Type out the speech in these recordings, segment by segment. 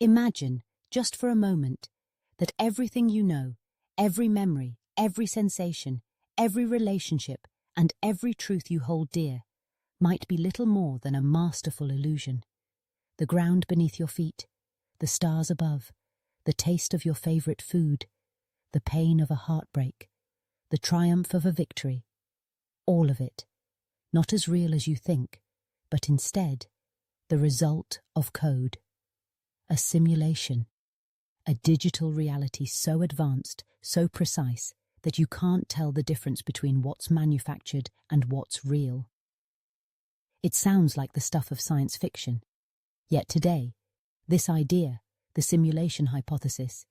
Imagine, just for a moment, that everything you know, every memory, every sensation, every relationship, and every truth you hold dear might be little more than a masterful illusion. The ground beneath your feet, the stars above, the taste of your favorite food, the pain of a heartbreak, the triumph of a victory, all of it, not as real as you think, but instead the result of code. A simulation, a digital reality so advanced, so precise, that you can't tell the difference between what's manufactured and what's real. It sounds like the stuff of science fiction. Yet today, this idea, the simulation hypothesis,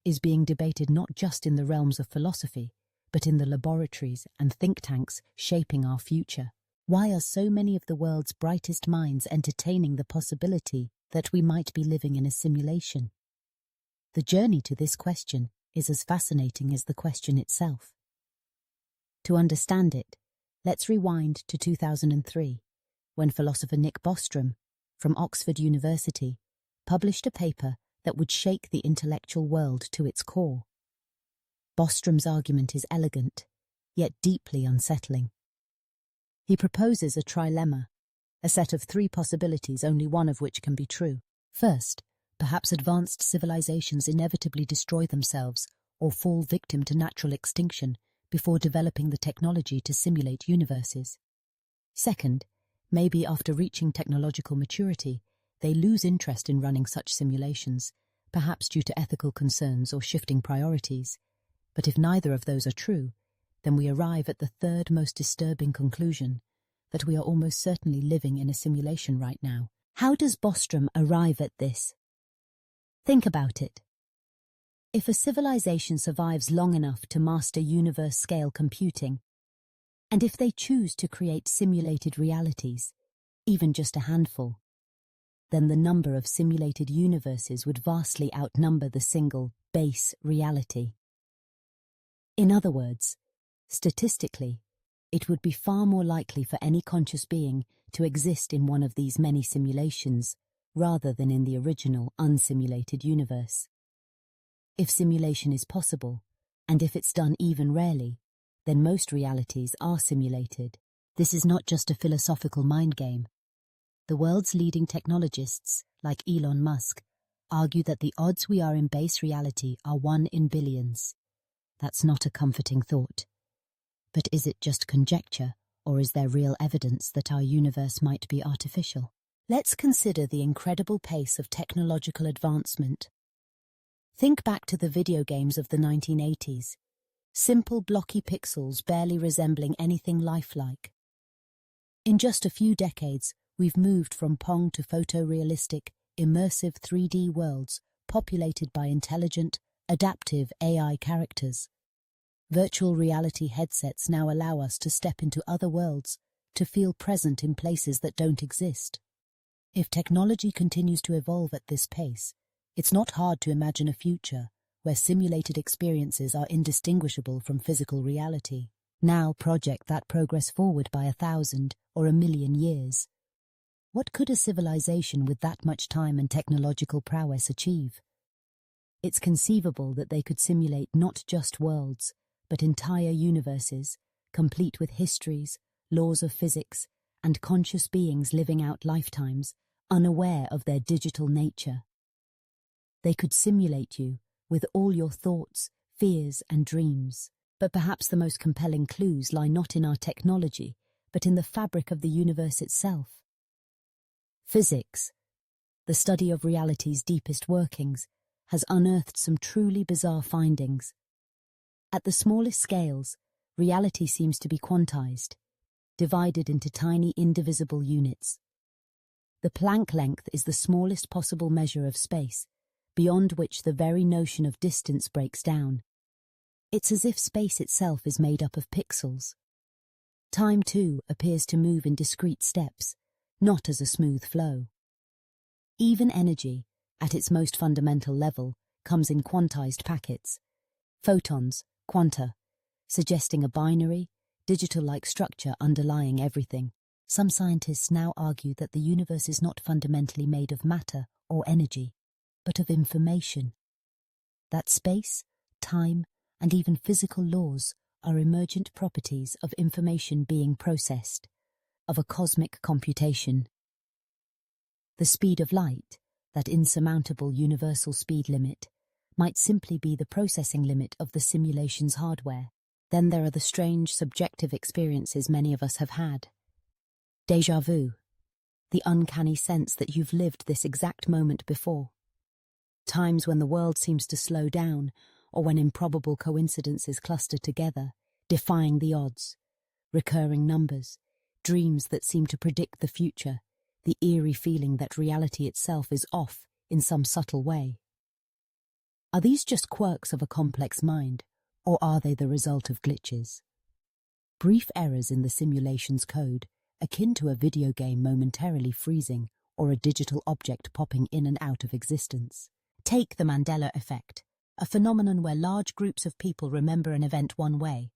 is being debated not just in the realms of philosophy, but in the laboratories and think tanks shaping our future. Why are so many of the world's brightest minds entertaining the possibility that we might be living in a simulation? The journey to this question is as fascinating as the question itself. To understand it, let's rewind to 2003, when philosopher Nick Bostrom, from Oxford University, published a paper that would shake the intellectual world to its core. Bostrom's argument is elegant, yet deeply unsettling. He proposes a trilemma, a set of three possibilities, only one of which can be true. First, perhaps advanced civilizations inevitably destroy themselves or fall victim to natural extinction before developing the technology to simulate universes. Second, maybe after reaching technological maturity, they lose interest in running such simulations, perhaps due to ethical concerns or shifting priorities. But if neither of those are true, then we arrive at the third most disturbing conclusion, that we are almost certainly living in a simulation right now. How does Bostrom arrive at this? Think about it. If a civilization survives long enough to master universe-scale computing, and if they choose to create simulated realities, even just a handful, then the number of simulated universes would vastly outnumber the single base reality. In other words, statistically, it would be far more likely for any conscious being to exist in one of these many simulations rather than in the original unsimulated universe. If simulation is possible, and if it's done even rarely, then most realities are simulated. This is not just a philosophical mind game. The world's leading technologists, like Elon Musk, argue that the odds we are in base reality are 1 in billions. That's not a comforting thought. But is it just conjecture, or is there real evidence that our universe might be artificial? Let's consider the incredible pace of technological advancement. Think back to the video games of the 1980s. Simple blocky pixels barely resembling anything lifelike. In just a few decades, we've moved from Pong to photorealistic, immersive 3D worlds populated by intelligent, adaptive AI characters. Virtual reality headsets now allow us to step into other worlds, to feel present in places that don't exist. If technology continues to evolve at this pace, it's not hard to imagine a future where simulated experiences are indistinguishable from physical reality. Now project that progress forward by 1,000 or 1,000,000 years. What could a civilization with that much time and technological prowess achieve? It's conceivable that they could simulate not just worlds, but entire universes, complete with histories, laws of physics, and conscious beings living out lifetimes, unaware of their digital nature. They could simulate you with all your thoughts, fears, and dreams. But perhaps the most compelling clues lie not in our technology, but in the fabric of the universe itself. Physics, the study of reality's deepest workings, has unearthed some truly bizarre findings. At the smallest scales, reality seems to be quantized, divided into tiny indivisible units. The Planck length is the smallest possible measure of space, beyond which the very notion of distance breaks down. It's as if space itself is made up of pixels. Time, too, appears to move in discrete steps, not as a smooth flow. Even energy, at its most fundamental level, comes in quantized packets. Photons, quanta, suggesting a binary, digital-like structure underlying everything. Some scientists now argue that the universe is not fundamentally made of matter or energy, but of information. That space, time, and even physical laws are emergent properties of information being processed, of a cosmic computation. The speed of light, that insurmountable universal speed limit, might simply be the processing limit of the simulation's hardware. Then there are the strange, subjective experiences many of us have had. Déjà vu, the uncanny sense that you've lived this exact moment before. Times when the world seems to slow down, or when improbable coincidences cluster together, defying the odds. Recurring numbers, dreams that seem to predict the future, the eerie feeling that reality itself is off in some subtle way. Are these just quirks of a complex mind, or are they the result of glitches? Brief errors in the simulation's code, akin to a video game momentarily freezing or a digital object popping in and out of existence. Take the Mandela Effect, a phenomenon where large groups of people remember an event one way,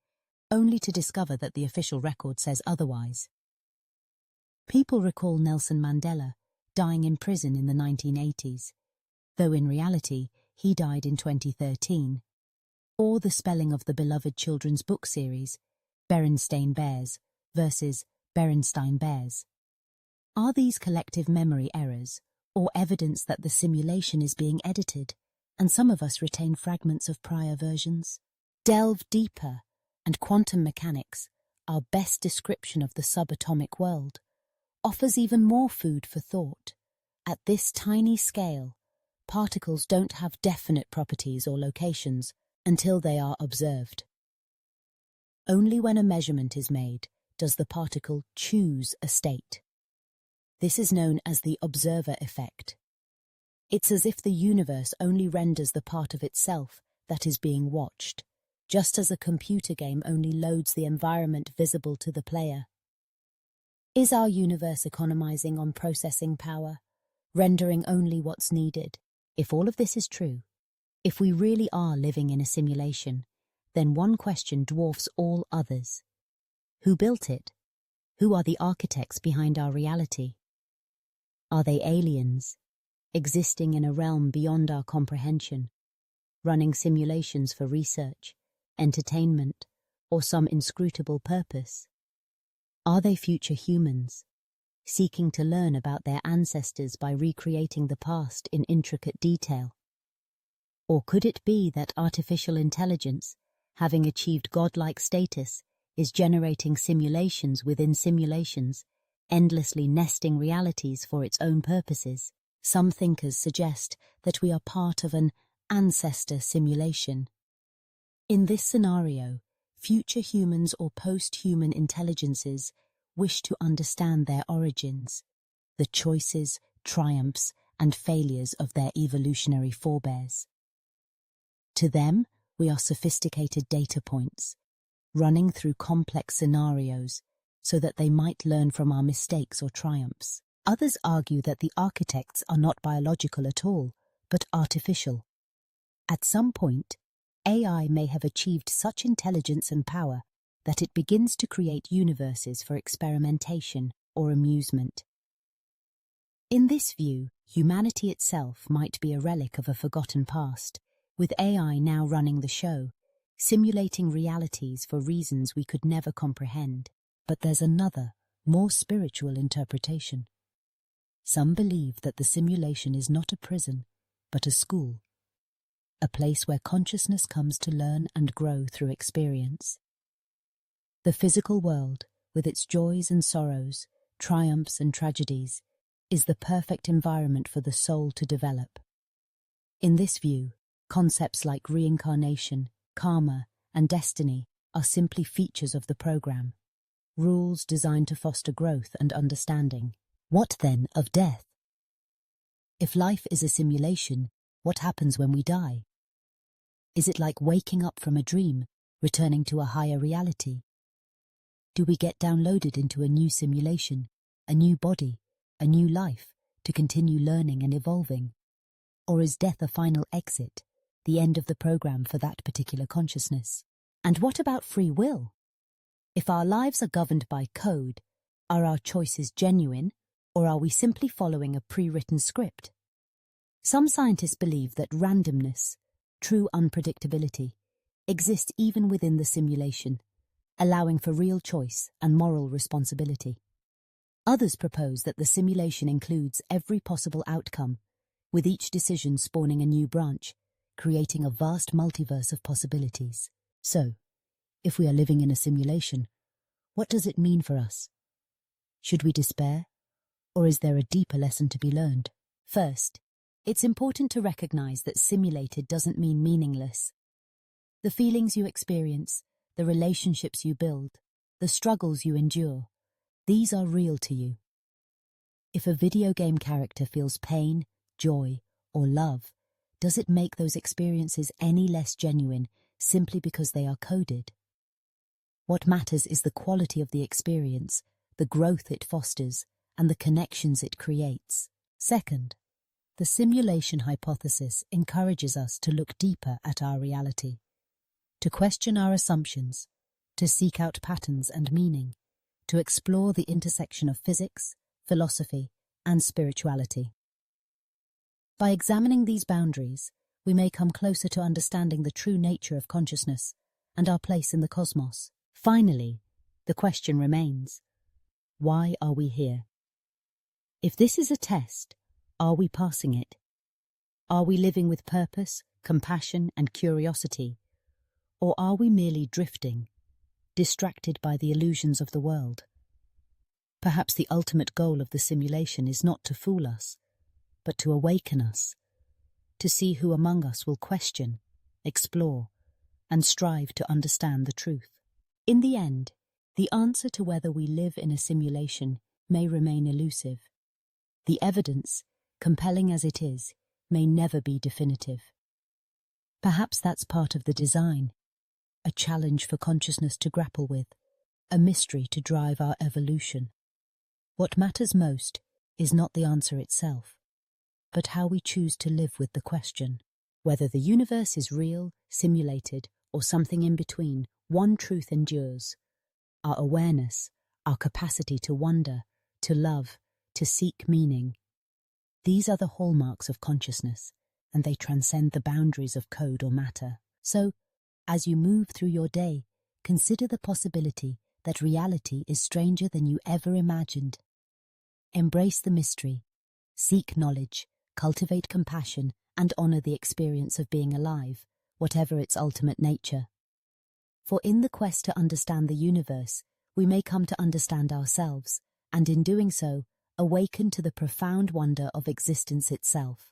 only to discover that the official record says otherwise. People recall Nelson Mandela dying in prison in the 1980s, though in reality he died in 2013. Or the spelling of the beloved children's book series, Berenstain Bears versus Berenstain Bears. Are these collective memory errors, or evidence that the simulation is being edited, and some of us retain fragments of prior versions? Delve deeper, and quantum mechanics, our best description of the subatomic world, offers even more food for thought. At this tiny scale, particles don't have definite properties or locations until they are observed. Only when a measurement is made does the particle choose a state. This is known as the observer effect. It's as if the universe only renders the part of itself that is being watched, just as a computer game only loads the environment visible to the player. Is our universe economizing on processing power, rendering only what's needed? If all of this is true, if we really are living in a simulation, then one question dwarfs all others. Who built it? Who are the architects behind our reality? Are they aliens, existing in a realm beyond our comprehension, running simulations for research, entertainment, or some inscrutable purpose? Are they future humans, seeking to learn about their ancestors by recreating the past in intricate detail? Or could it be that artificial intelligence, having achieved godlike status, is generating simulations within simulations, endlessly nesting realities for its own purposes? Some thinkers suggest that we are part of an ancestor simulation. In this scenario, future humans or post-human intelligences wish to understand their origins, the choices, triumphs, and failures of their evolutionary forebears. To them, we are sophisticated data points, running through complex scenarios so that they might learn from our mistakes or triumphs. Others argue that the architects are not biological at all, but artificial. At some point, AI may have achieved such intelligence and power that it begins to create universes for experimentation or amusement. In this view, humanity itself might be a relic of a forgotten past, with AI now running the show, simulating realities for reasons we could never comprehend. But there's another, more spiritual interpretation. Some believe that the simulation is not a prison, but a school, a place where consciousness comes to learn and grow through experience. The physical world, with its joys and sorrows, triumphs and tragedies, is the perfect environment for the soul to develop. In this view, concepts like reincarnation, karma, and destiny are simply features of the program, rules designed to foster growth and understanding. What then of death? If life is a simulation, what happens when we die? Is it like waking up from a dream, returning to a higher reality? Do we get downloaded into a new simulation, a new body, a new life, to continue learning and evolving? Or is death a final exit, the end of the program for that particular consciousness? And what about free will? If our lives are governed by code, are our choices genuine, or are we simply following a pre-written script? Some scientists believe that randomness, true unpredictability, exists even within the simulation, allowing for real choice and moral responsibility. Others propose that the simulation includes every possible outcome, with each decision spawning a new branch, creating a vast multiverse of possibilities. So, if we are living in a simulation, what does it mean for us? Should we despair, or is there a deeper lesson to be learned? First, it's important to recognize that simulated doesn't mean meaningless. The feelings you experience, the relationships you build, the struggles you endure, these are real to you. If a video game character feels pain, joy, or love, does it make those experiences any less genuine simply because they are coded? What matters is the quality of the experience, the growth it fosters, and the connections it creates. Second, the simulation hypothesis encourages us to look deeper at our reality, to question our assumptions, to seek out patterns and meaning, to explore the intersection of physics, philosophy, and spirituality. By examining these boundaries, we may come closer to understanding the true nature of consciousness and our place in the cosmos. Finally, the question remains, why are we here? If this is a test, are we passing it? Are we living with purpose, compassion, and curiosity? Or are we merely drifting, distracted by the illusions of the world? Perhaps the ultimate goal of the simulation is not to fool us, but to awaken us, to see who among us will question, explore, and strive to understand the truth. In the end, the answer to whether we live in a simulation may remain elusive. The evidence, compelling as it is, may never be definitive. Perhaps that's part of the design, a challenge for consciousness to grapple with, a mystery to drive our evolution. What matters most is not the answer itself, but how we choose to live with the question. Whether the universe is real, simulated, or something in between, one truth endures: our awareness, our capacity to wonder, to love, to seek meaning. These are the hallmarks of consciousness, and they transcend the boundaries of code or matter. So, as you move through your day, consider the possibility that reality is stranger than you ever imagined. Embrace the mystery, seek knowledge, cultivate compassion, and honor the experience of being alive, whatever its ultimate nature. For in the quest to understand the universe, we may come to understand ourselves, and in doing so, awaken to the profound wonder of existence itself.